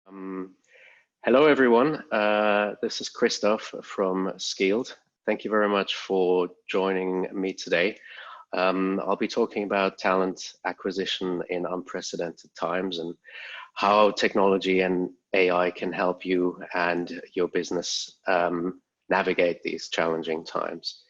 Um, Hello, everyone. This is Christoph from Skilled. Thank you very much for joining me today. I'll be talking about talent acquisition in unprecedented times and how technology and AI can help you and your business navigate these challenging times.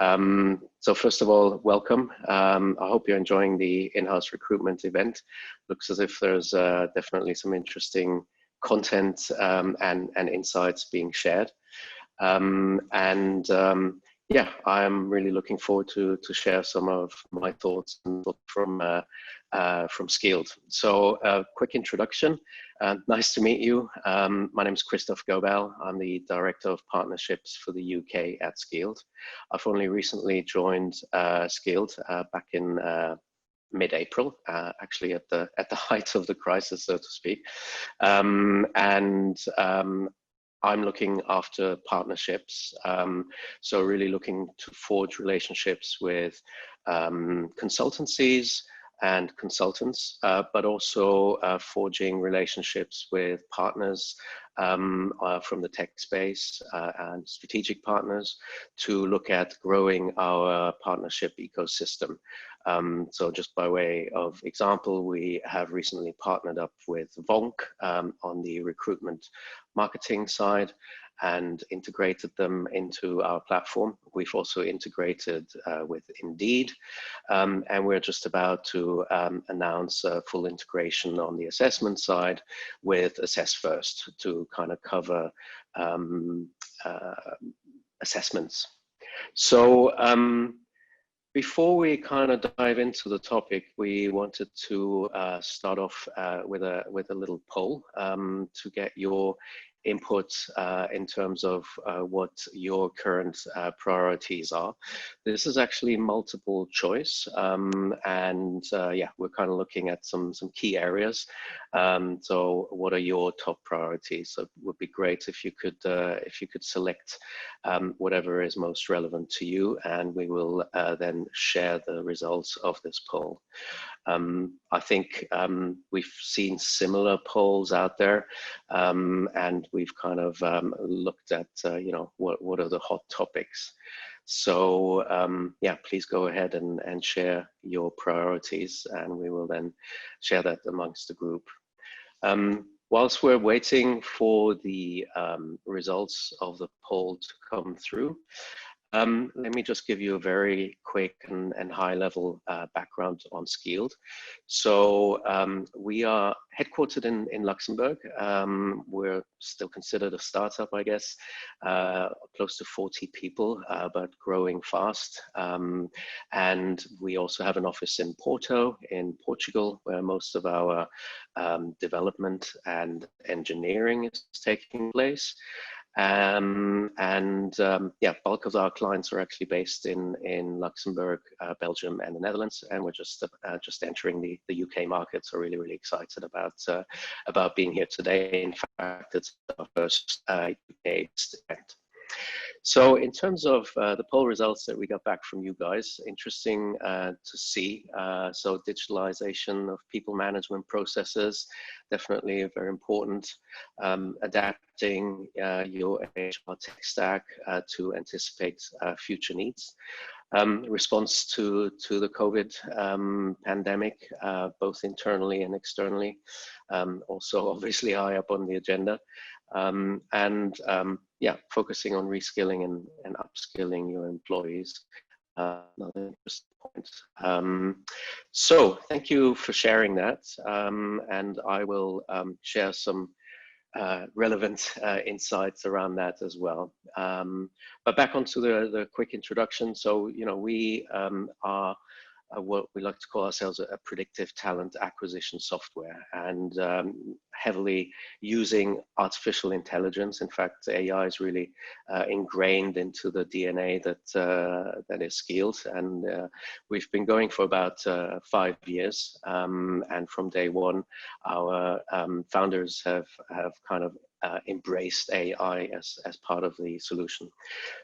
So first of all, welcome. I hope you're enjoying the in-house recruitment event. Looks as if there's definitely some interesting content and insights being shared. Yeah, I'm really looking forward to share some of my thoughts from Skilled. So quick introduction. Nice to meet you. My name is Christoph Gobel. I'm the Director of Partnerships for the UK at Skilled. I've only recently joined Skilled back in mid-April, actually at the height of the crisis, so to speak. I'm looking after partnerships, so really looking to forge relationships with consultancies and consultants, but also forging relationships with partners from the tech space and strategic partners to look at growing our partnership ecosystem. So just by way of example, we have recently partnered up with Vonk on the recruitment marketing side and integrated them into our platform. We've also integrated with Indeed, and we're just about to announce a full integration on the assessment side with Assess First to kind of cover assessments. So before we kind of dive into the topic, we wanted to start off with a little poll to get your input in terms of what your current priorities are. This is actually multiple choice, yeah, we're kind of looking at some key areas. So what are your top priorities? So it would be great if you could select whatever is most relevant to you, and we will then share the results of this poll. I think we've seen similar polls out there, and we've kind of looked at, you know, what are the hot topics. So yeah, please go ahead and share your priorities, and we will then share that amongst the group. Whilst we're waiting for the results of the poll to come through, let me just give you a very quick and high-level background on Skilled. So we are headquartered in Luxembourg. We're still considered a startup, I guess, close to 40 people, but growing fast. And we also have an office in Porto, in Portugal, where most of our development and engineering is taking place. Yeah, bulk of our clients are actually based in Luxembourg, Belgium, and the Netherlands, and we're just entering the UK market. So really excited about being here today. In fact, it's our first UK event. So in terms of the poll results that we got back from you guys, interesting to see. So digitalization of people management processes, definitely very important. Adapting your HR tech stack to anticipate future needs. Response to the COVID pandemic, both internally and externally, also obviously high up on the agenda. Yeah, focusing on reskilling and upskilling your employees. Another interesting point. So thank you for sharing that, and I will share some relevant insights around that as well. But back onto the quick introduction. So, you know, we are what we like to call ourselves a predictive talent acquisition software, and heavily using artificial intelligence. In fact, AI is really ingrained into the DNA that is Skilled, and we've been going for about 5 years. And from day one, our founders have kind of embraced AI as part of the solution.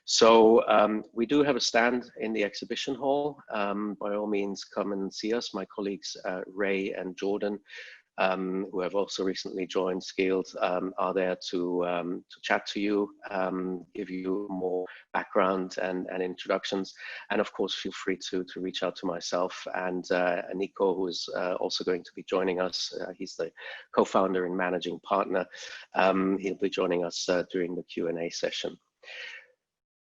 So we do have a stand in the exhibition hall. By all means, come and see us. My colleagues Ray and Jordan who have also recently joined Skilled, are there to chat to you, give you more background and introductions. And of course, feel free to reach out to myself and Nico, who is also going to be joining us. He's the co-founder and managing partner. He'll be joining us during the Q&A session.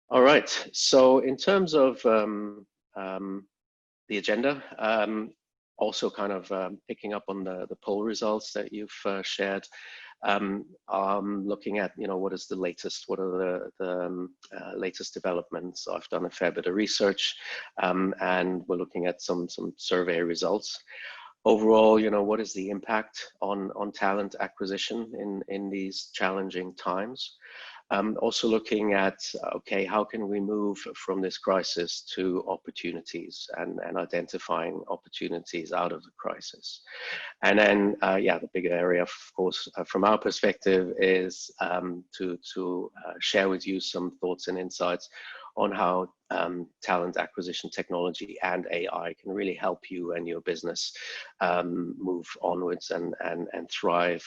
All right, so in terms of the agenda, also kind of picking up on the poll results that you've shared, looking at, what is the latest, what are the latest developments. So I've done a fair bit of research, and we're looking at some survey results. Overall, what is the impact on talent acquisition in these challenging times? Also looking at, okay, how can we move from this crisis to opportunities and identifying opportunities out of the crisis. And then, the bigger area, of course, from our perspective is to share with you some thoughts and insights on how talent acquisition technology and AI can really help you and your business move onwards and thrive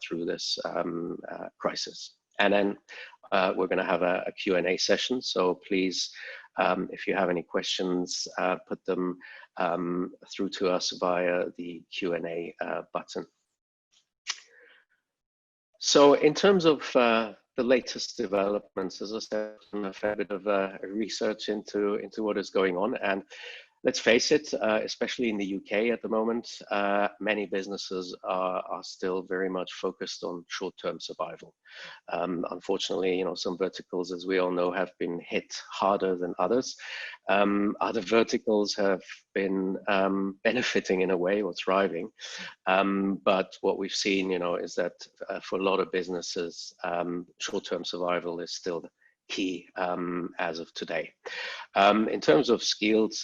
through this crisis. And then we're going to have a Q&A session. So please, if you have any questions, put them through to us via the Q&A button. So in terms of the latest developments, as I said, a fair bit of research into what is going on. And let's face it, especially in the UK at the moment, many businesses are still very much focused on short-term survival. Unfortunately, some verticals, as we all know, have been hit harder than others. Other verticals have been benefiting in a way or thriving. But what we've seen, is that for a lot of businesses, short-term survival is still key as of today. In terms of Skilled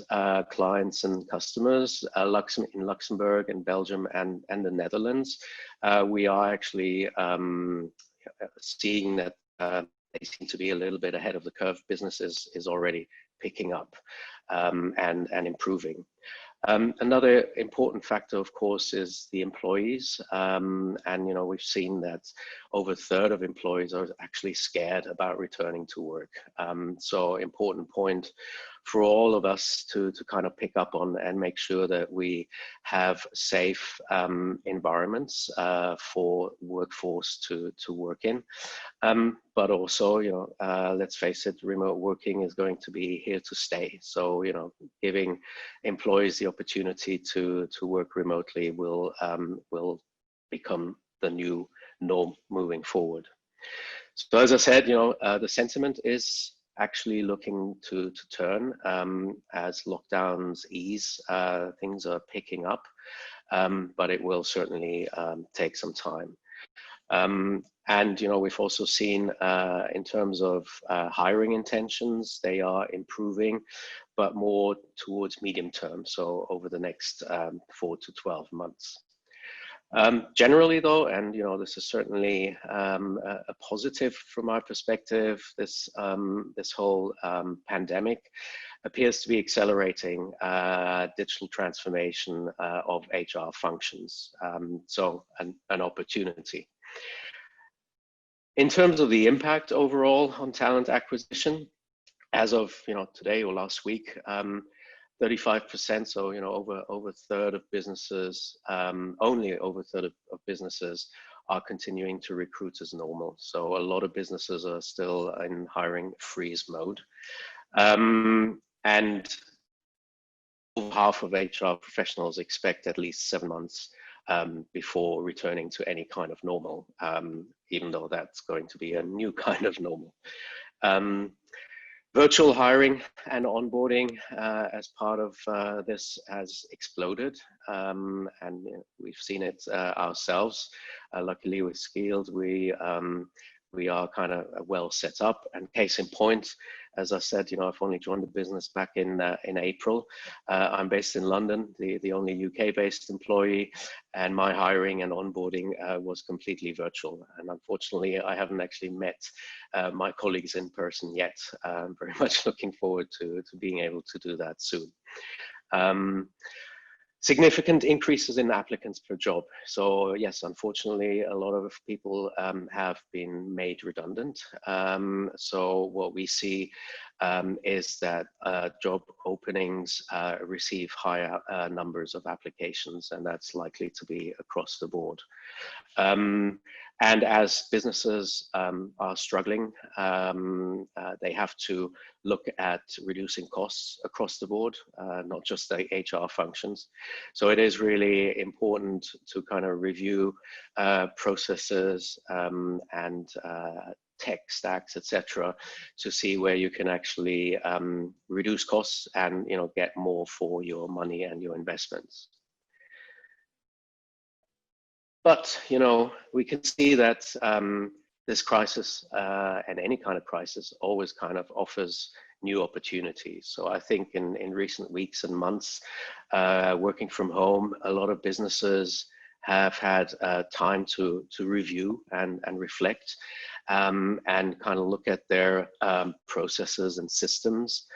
clients and customers, in Luxembourg and Belgium and the Netherlands, we are actually seeing that they seem to be a little bit ahead of the curve. Business is already picking up and improving. Another important factor, of course, is the employees. And, we've seen that over a third of employees are actually scared about returning to work. So important point for all of us to kind of pick up on and make sure that we have safe environments for workforce to work in. But also, let's face it, remote working is going to be here to stay. So, giving employees the opportunity to work remotely will become the new norm moving forward. So as I said, the sentiment is actually looking to turn as lockdowns ease. Things are picking up, but it will certainly take some time. And we've also seen in terms of hiring intentions, they are improving, but more towards medium term, so over the next 4 to 12 months. Generally though, and this is certainly a positive from my perspective, this whole pandemic appears to be accelerating digital transformation of HR functions, so an opportunity. In terms of the impact overall on talent acquisition, as of today or last week, 35%, so over a third of businesses, only over a third of businesses are continuing to recruit as normal. So a lot of businesses are still in hiring freeze mode, and half of HR professionals expect at least 7 months before returning to any kind of normal, even though that's going to be a new kind of normal. Virtual hiring and onboarding as part of this has exploded, and we've seen it ourselves. Luckily with Skilled, we are kind of well set up, and case in point, as I said, I've only joined the business back in April. I'm based in London, the only UK-based employee, and my hiring and onboarding was completely virtual. And unfortunately, I haven't actually met my colleagues in person yet. I'm very much looking forward to being able to do that soon. Significant increases in applicants per job. So yes, unfortunately, a lot of people have been made redundant. So what we see is that job openings receive higher numbers of applications, and that's likely to be across the board. And as businesses are struggling, they have to look at reducing costs across the board, not just the HR functions. So it is really important to kind of review processes and tech stacks, etc., to see where you can actually reduce costs and get more for your money and your investments. But we can see that this crisis and any kind of crisis always kind of offers new opportunities. So I think in recent weeks and months, working from home, a lot of businesses have had time to review and reflect and kind of look at their processes and systems.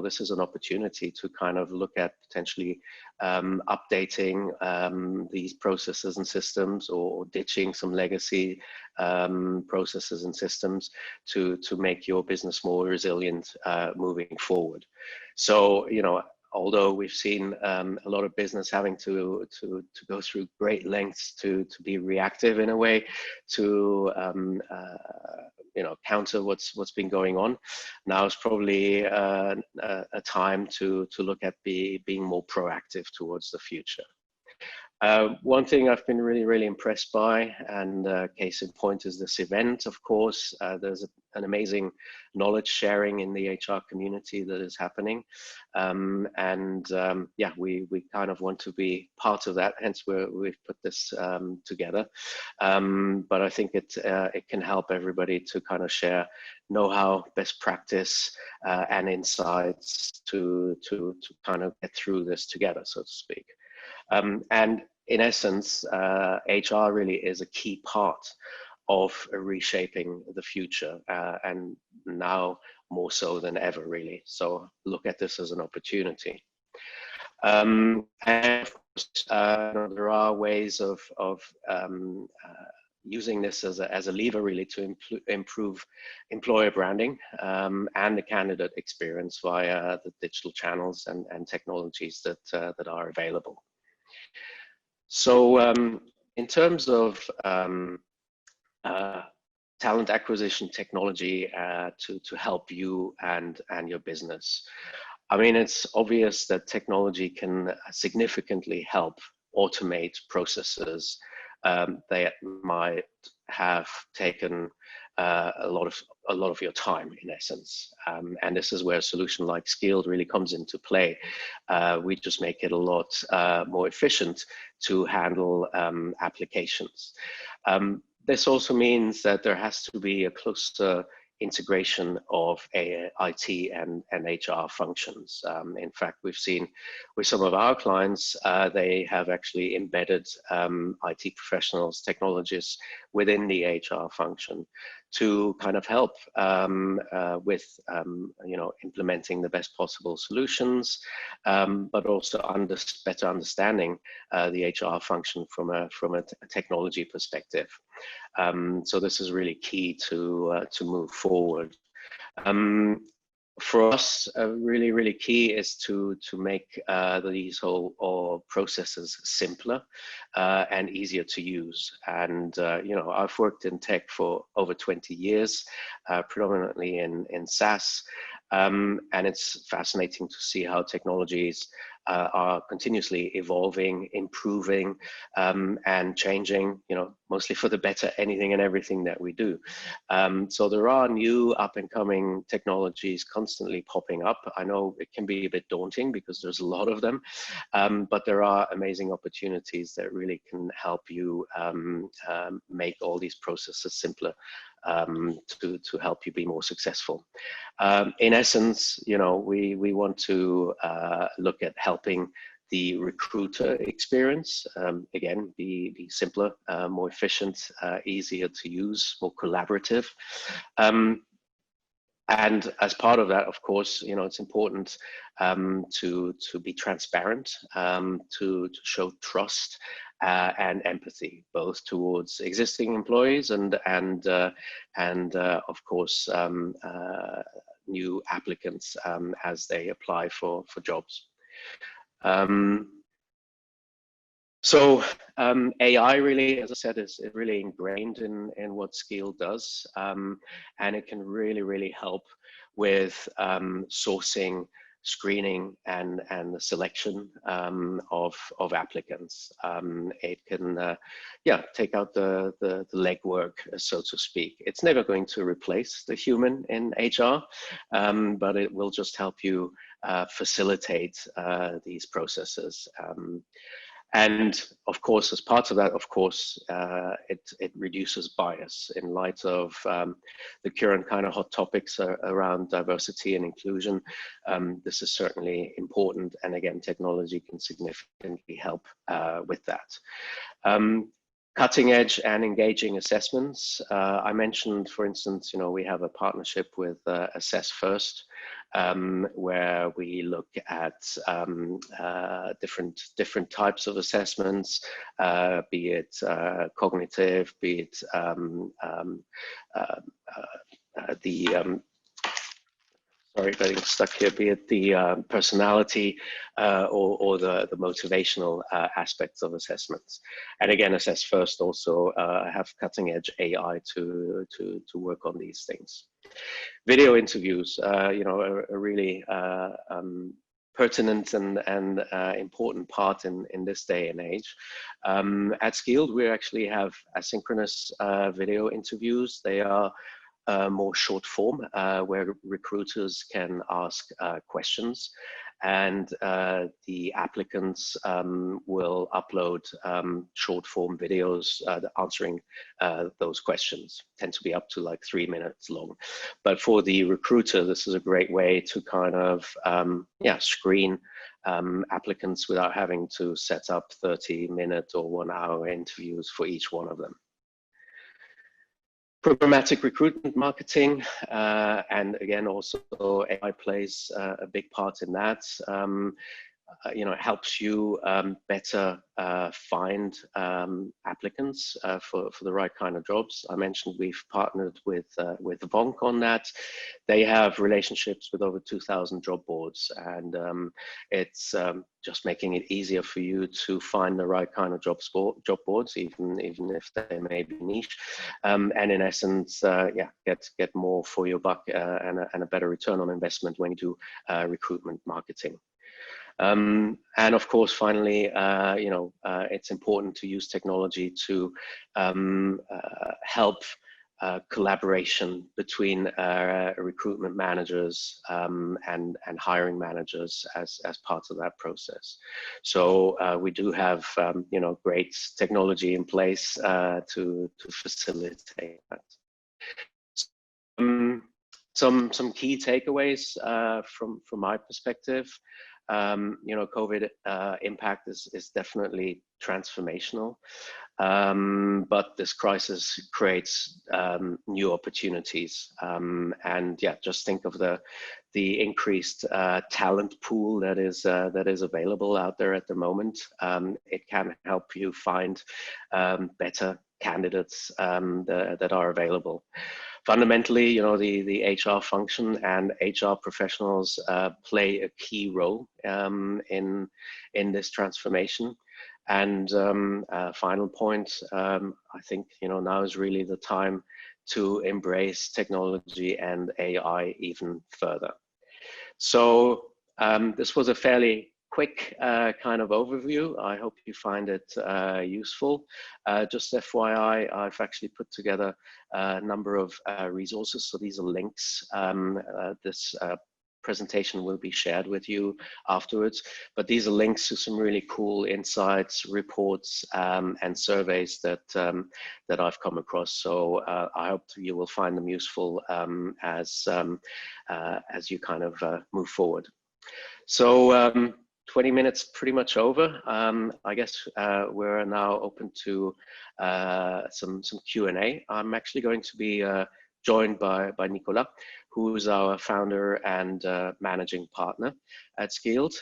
This is an opportunity to kind of look at potentially updating these processes and systems, or ditching some legacy processes and systems to make your business more resilient moving forward. So, although we've seen a lot of business having to go through great lengths to be reactive in a way to counter what's been going on, now is probably a time to look at being more proactive towards the future. One thing I've been really impressed by, and case in point, is this event. Of course, there's an amazing knowledge sharing in the HR community that is happening, yeah, we kind of want to be part of that. Hence, we've put this together. But I think it can help everybody to kind of share know-how, best practice, and insights to kind of get through this together, so to speak. And in essence, HR really is a key part of reshaping the future, and now more so than ever, really. So look at this as an opportunity. And of course, there are ways of using this as a lever, really, to improve employer branding and the candidate experience via the digital channels and technologies that are available. So in terms of talent acquisition technology to help you and your business, I mean, it's obvious that technology can significantly help automate processes that might have taken a lot of your time, in essence, and this is where a solution like Skilled really comes into play. We just make it a lot more efficient to handle applications. This also means that there has to be a closer integration of IT and HR functions. In fact, we've seen with some of our clients, they have actually embedded IT professionals, technologists within the HR function to kind of help with implementing the best possible solutions, but also better understanding the HR function from a technology perspective. So this is really key to move forward. For us, really key is to make these whole processes simpler and easier to use. And I've worked in tech for over 20 years, predominantly in SaaS, and it's fascinating to see how technologies are continuously evolving, improving, and changing, mostly for the better, anything and everything that we do. So there are new up and coming technologies constantly popping up. I know it can be a bit daunting because there's a lot of them, but there are amazing opportunities that really can help you make all these processes simpler, to help you be more successful. In essence, we want to look at helping the recruiter experience, again, be simpler, more efficient, easier to use, more collaborative. And as part of that, of course, it's important to be transparent, to show trust and empathy, both towards existing employees and of course new applicants as they apply for jobs. So AI really, as I said, is really ingrained in what Skeel does, and it can really help with sourcing, screening, and the selection of applicants. It can, take out the legwork, so to speak. It's never going to replace the human in HR, but it will just help you facilitate these processes. And of course, as part of that, of course, it reduces bias in light of the current kind of hot topics around diversity and inclusion. This is certainly important. And again, technology can significantly help with that. Cutting edge and engaging assessments. I mentioned, for instance, we have a partnership with Assess First, where we look at different types of assessments, be it cognitive, be it sorry, getting stuck here, be it the personality or the motivational aspects of assessments. And again, Assess First also have cutting edge AI to work on these things. Video interviews, a really pertinent and important part in this day and age. At Skilled, we actually have asynchronous video interviews. They are more short form, where recruiters can ask questions, and the applicants will upload short form videos answering those questions. Tend to be up to like 3 minutes long. But for the recruiter, this is a great way to kind of screen applicants without having to set up 30-minute or 1-hour interviews for each one of them. Programmatic recruitment marketing, and again, also AI plays a big part in that. It helps you better find applicants for the right kind of jobs. I mentioned we've partnered with Vonk on that. They have relationships with over 2,000 job boards, and it's just making it easier for you to find the right kind of job boards, even if they may be niche, and in essence, get more for your buck and a better return on investment when you do recruitment marketing. And of course, finally, it's important to use technology to help collaboration between recruitment managers and hiring managers as part of that process. So we do have great technology in place to facilitate that. Some key takeaways from my perspective. COVID impact is definitely transformational, but this crisis creates new opportunities, and just think of the increased talent pool that is available out there at the moment. It can help you find better candidates that are available. Fundamentally, the HR function and HR professionals play a key role in this transformation. And final point, I think now is really the time to embrace technology and AI even further. So this was a fairly quick kind of overview. I hope you find it useful. Just FYI, I've actually put together a number of resources. So these are links. This presentation will be shared with you afterwards, but these are links to some really cool insights, reports, and surveys that I've come across. So I hope you will find them useful as you kind of move forward. So 20 minutes pretty much over. I guess we're now open to some Q&A. I'm actually going to be joined by Nicolas, who is our founder and managing partner at Skilled.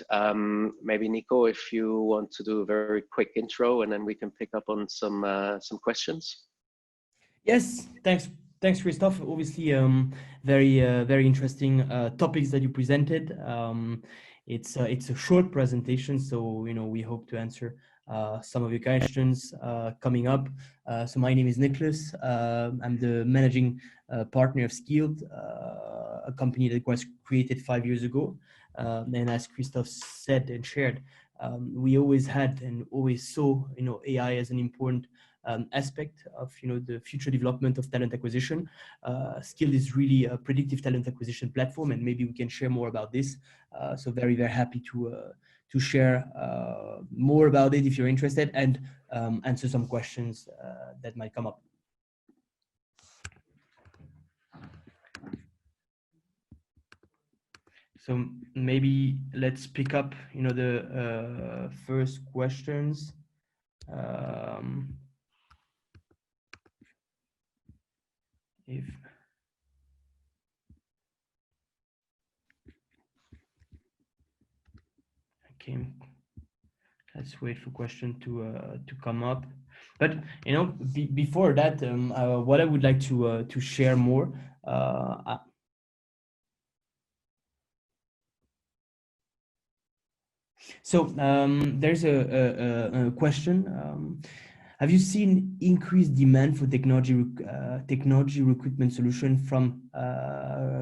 Maybe Nico, if you want to do a very quick intro, and then we can pick up on some questions. Yes, thanks, Christophe. Obviously, very interesting topics that you presented. It's a short presentation, so we hope to answer some of your questions coming up. So my name is Nicholas. I'm the managing partner of Skilled, a company that was created 5 years ago. And as Christophe said and shared, we always had and always saw AI as an important aspect of the future development of talent acquisition. Skilled is really a predictive talent acquisition platform, and maybe we can share more about this. So very happy to share more about it if you're interested, and answer some questions that might come up. So maybe let's pick up the first questions. If okay, let's wait for question to come up. But before that, what I would like to share more. So there's a question. Have you seen increased demand for technology recruitment solution from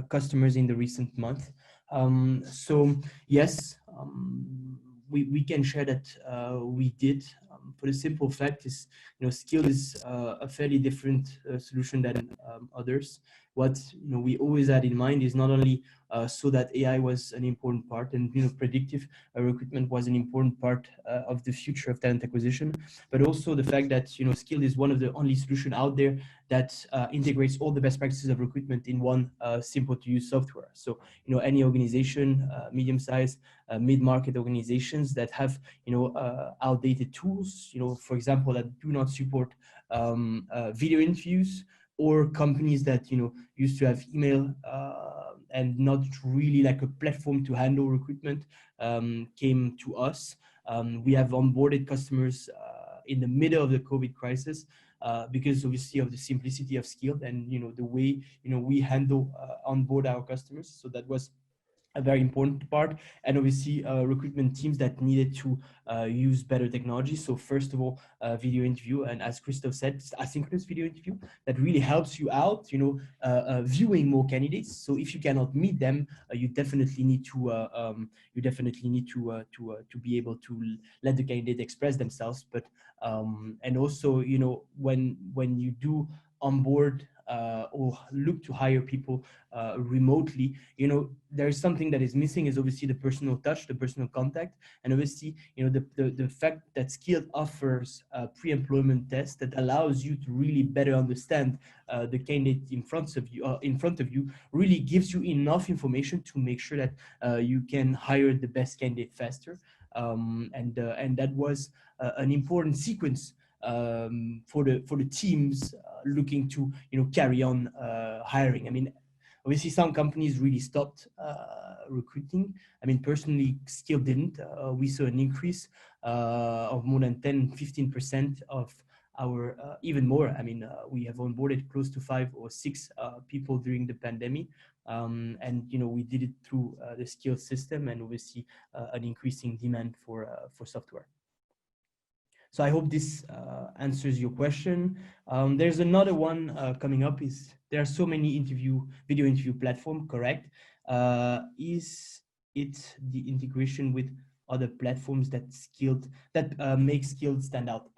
customers in the recent month? So yes, we can share that we did. For the simple fact is, Skilled is a fairly different solution than others. What we always had in mind is not only so that AI was an important part, and predictive recruitment was an important part of the future of talent acquisition, but also the fact that Skilled is one of the only solution out there that integrates all the best practices of recruitment in one simple to use software. So any organization, medium-sized, mid-market organizations that have outdated tools, for example, that do not support video interviews, or companies that used to have email and not really like a platform to handle recruitment, came to us. We have onboarded customers in the middle of the COVID crisis because obviously of the simplicity of Skilled and the way we handle onboard our customers. So that was a very important part, and obviously recruitment teams that needed to use better technology. So first of all, video interview, and as Christophe said, asynchronous video interview that really helps you out, viewing more candidates. So if you cannot meet them, you definitely need to be able to let the candidate express themselves. But and also when you do onboard or look to hire people remotely, there is something that is missing, is obviously the personal touch, the personal contact, and obviously the fact that Skilled offers a pre-employment test that allows you to really better understand the candidate in front of you really gives you enough information to make sure that you can hire the best candidate faster, and that was an important sequence for the teams looking to carry on hiring. I mean, obviously some companies really stopped recruiting. I mean, personally, Skilled didn't. We saw an increase of more than 10-15% of our even more. I mean, we have onboarded close to 5 or 6 people during the pandemic, and we did it through the Skilled system, and obviously an increasing demand for software. So I hope this answers your question. There's another one coming up. Is there are so many video interview platform, correct? Is it the integration with other platforms that make Skilled stand out?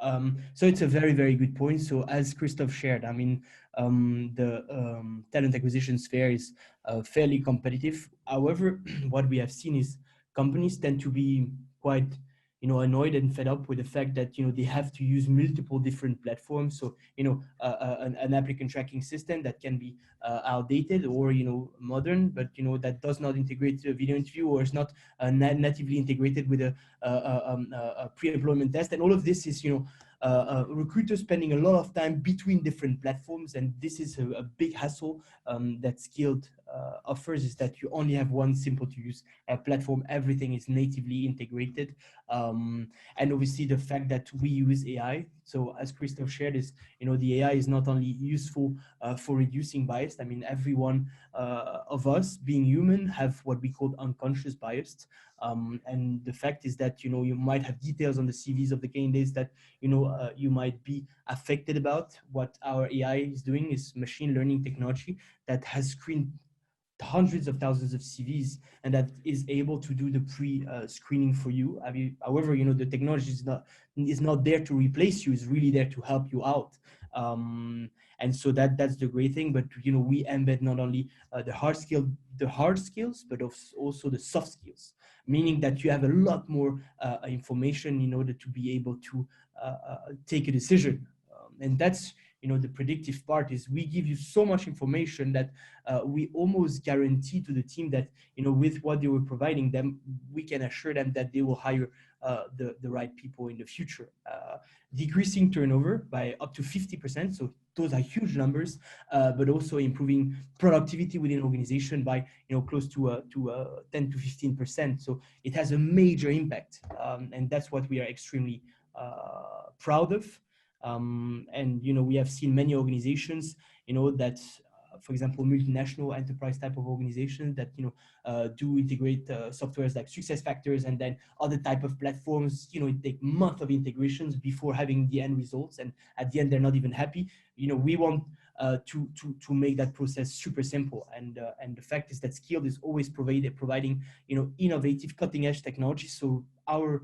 So it's a very good point. So as Christophe shared, I mean, the talent acquisition sphere is fairly competitive. However, what we have seen is companies tend to be quite annoyed and fed up with the fact that they have to use multiple different platforms. So an applicant tracking system that can be outdated or modern, but that does not integrate a video interview, or is not natively integrated with a pre-employment test. And all of this is recruiters spending a lot of time between different platforms, and this is a big hassle that Skilled offers, is that you only have one simple to use platform. Everything is natively integrated. And obviously the fact that we use AI. So as Christoph shared, is, the AI is not only useful for reducing bias. I mean, everyone of us being human have what we call unconscious bias. And the fact is that, you might have details on the CVs of the candidates that, you might be affected about. What our AI is doing is machine learning technology that has screened hundreds of thousands of CVs, and that is able to do the pre-screening for you. I mean, however, the technology is not there to replace you; it's really there to help you out. And so that's the great thing. But we embed not only the hard skills, but also the soft skills, meaning that you have a lot more information in order to be able to take a decision. And that's the predictive part. Is we give you so much information that we almost guarantee to the team that with what they were providing them, we can assure them that they will hire the right people in the future, decreasing turnover by up to 50%. So those are huge numbers, but also improving productivity within organization by close to 10 to 15%. So it has a major impact, and that's what we are extremely proud of. And we have seen many organizations that for example, multinational enterprise type of organizations that do integrate softwares like success factors, and then other type of platforms. It takes months of integrations before having the end results, and at the end they're not even happy. We want to make that process super simple, and the fact is that Skilled is always providing innovative, cutting edge technology, so our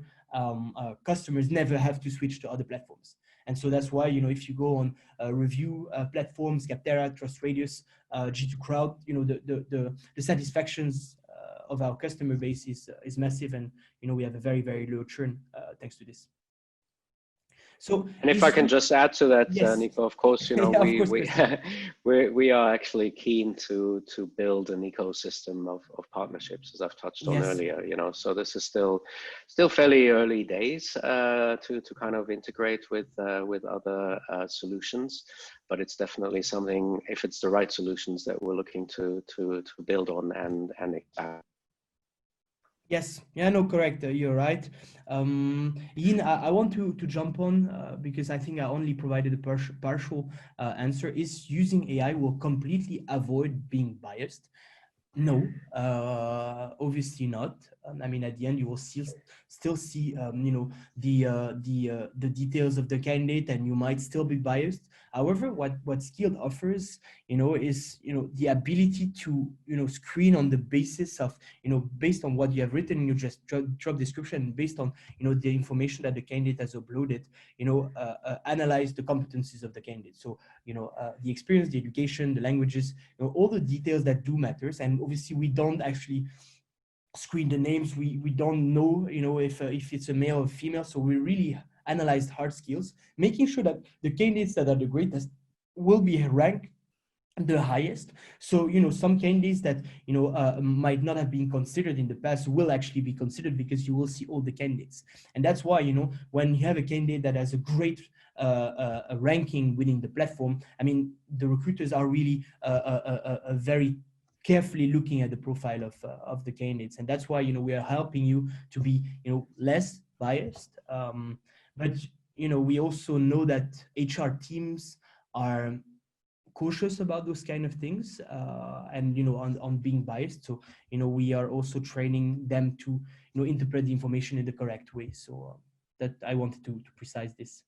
customers never have to switch to other platforms. And so that's why, if you go on review platforms, Capterra, Trust Radius, G2 Crowd, the satisfactions of our customer base is massive, and we have a very, very low churn thanks to this. So, and if I can just add to that, yes. Nico, of course, Yeah, of course, we are actually keen to build an ecosystem of partnerships, as I've touched on Yes. earlier. So this is still fairly early days to kind of integrate with other solutions, but it's definitely something, if it's the right solutions, that we're looking to build on and expand. Yes, yeah, no, correct. You're right. Yin, I want to jump on because I think I only provided a partial answer. Is using AI will completely avoid being biased? No, obviously not. I mean, at the end, you will still see, the details of the candidate, and you might still be biased. However, what Skilled offers, is the ability to screen on the basis of based on what you have written in your just job description, based on the information that the candidate has uploaded, analyze the competencies of the candidate. So the experience, the education, the languages, all the details that do matters. And obviously we don't actually screen the names. We don't know if it's a male or female. So we really analyzed hard skills, making sure that the candidates that are the greatest will be ranked the highest. So some candidates that might not have been considered in the past will actually be considered, because you will see all the candidates. And that's why when you have a candidate that has a great ranking within the platform, I mean, the recruiters are really very carefully looking at the profile of the candidates. And that's why we are helping you to be less biased. But we also know that HR teams are cautious about those kind of things, and on being biased. So we are also training them to interpret the information in the correct way. So that I wanted to precise this.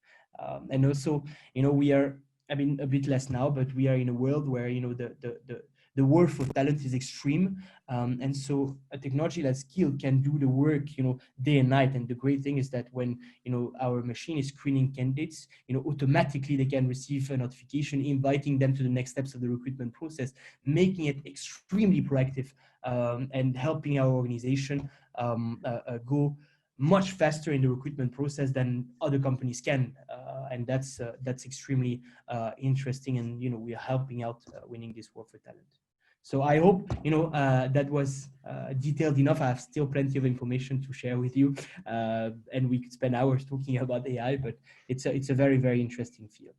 And also we are, I mean, a bit less now, but we are in a world where the war for talent is extreme, and so a technology like Skilled can do the work day and night. And the great thing is that when our machine is screening candidates, automatically they can receive a notification inviting them to the next steps of the recruitment process, making it extremely proactive, and helping our organization go much faster in the recruitment process than other companies can, and that's extremely interesting. And we are helping out winning this war for talent. So I hope that was detailed enough. I have still plenty of information to share with you, and we could spend hours talking about AI, but it's a very, very interesting field.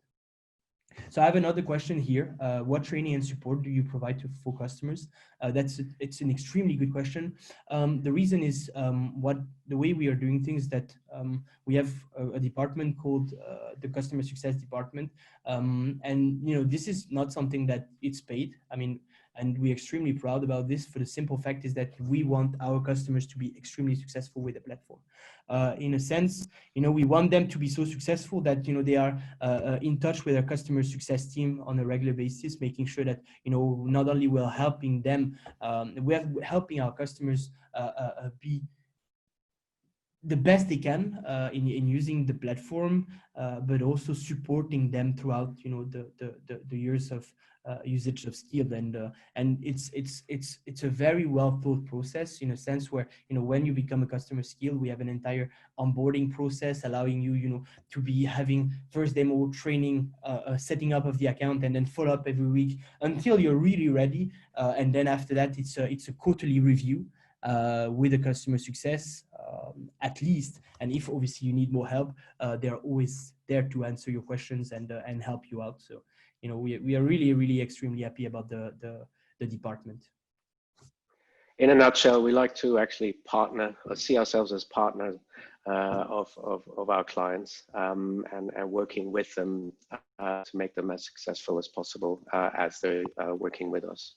So I have another question here. What training and support do you provide for customers? It's an extremely good question. The reason is the way we are doing things, that we have a department called the Customer Success Department, and this is not something that it's paid. I mean, and we're extremely proud about this, for the simple fact is that we want our customers to be extremely successful with the platform. In a sense, we want them to be so successful that they are in touch with our customer success team on a regular basis, making sure that not only we're helping them, we're helping our customers be the best they can in using the platform, but also supporting them throughout the years of usage of skill. And it's a very well thought process, in a sense where when you become a customer skill, we have an entire onboarding process allowing you to be having first demo training, setting up of the account, and then follow up every week until you're really ready, and then after that it's a quarterly review with the customer success, at least. And if obviously you need more help, they're always there to answer your questions and help you out. So we are really, really extremely happy about the department. In a nutshell, we like to actually partner or see ourselves as partners of our clients, and working with them to make them as successful as possible as they're working with us.